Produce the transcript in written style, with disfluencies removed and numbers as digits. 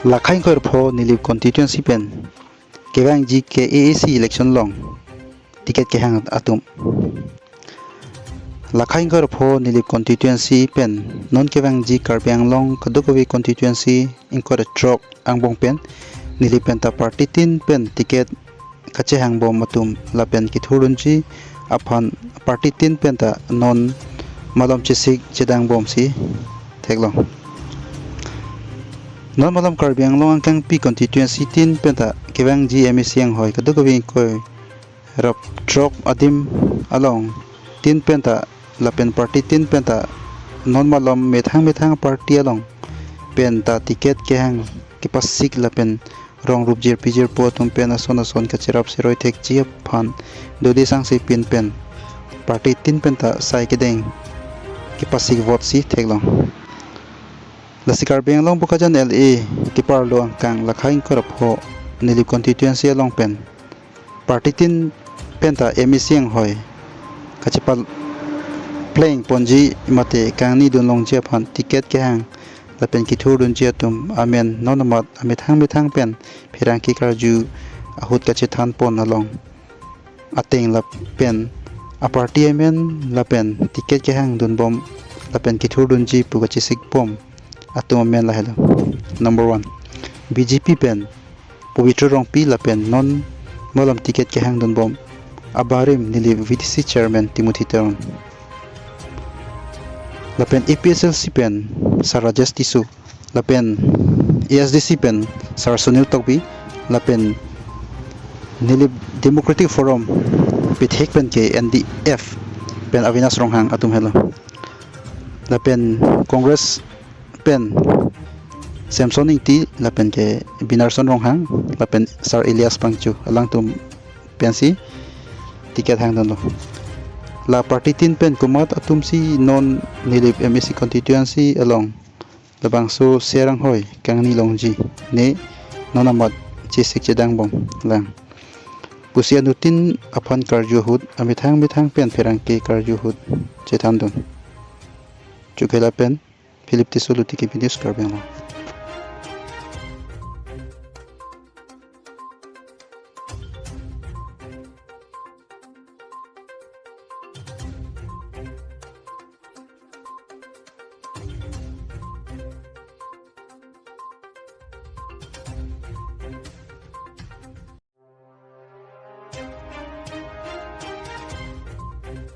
Lakhai kor pho Nilip Constituency pen kewang ji ke AAC election long ticket ke hang atum Lakhai kor pho Nilip Constituency pen non kewang ji karbyang long kadukowi constituency inkor trok angbong pen Nilip pen ta party tin pen ticket kache hang bom atum la pen ki thurunji aphan party tin pen ta non malom chesikbom bom si theklong non malam karbyang long angkang pi constituency tin penta kewang ji MSC Anghoi kadukowi koi rap trok adim along tin penta lapen party tin penta non malam methang party along penta ticket ke hang kipasik lapen rong rupjir pijir po tum pen ason kachirap siroi thek ji aphan dodi sang si pin pen party tin penta sai kedeng kipasik vote si theklong Lasikar beng long bukajan LA kipar lo angkang Lakhai kor pho Nilip Constituency long pen party tin penta MSC Anghoi kachipal playing ponji mate kang ni dun long je phan ticket ke hang la pen ki thurun je tum amen nonamat amethang pen phirang ki karju ahut kache than pon along ateng la pen a party amen la pen ticket ke hang dun bom la pen ki thurun ji pu chesikbom atum men la hello number 1 BJP pen pavitra rong pi la pen non malam ticket ke hang don bom abarim Nilip VTC chairman Timothy Teron la pen APSLC pen Sarajas Tisu la pen ASDC pen Sar Sunil Tokbi la pen Nilip Democratic Forum pithek pen ke NDF pen Avinas ronghang atum hello la pen Congress pen Samsoning ti lapen ke Binarson ronghang lapen Sar Elias Pangchu alang tum pensi ticket hang don lo la party tin pen kumat atum si non Nilip MSC constituency along labang so serang hoi kang ni longji ne nonamat chesikbom bom lang pusia nutin aphan karju hut amithang pen pherang ke karju hut chethan don chukela pen Philip Tisoluti ke videos karbeng lo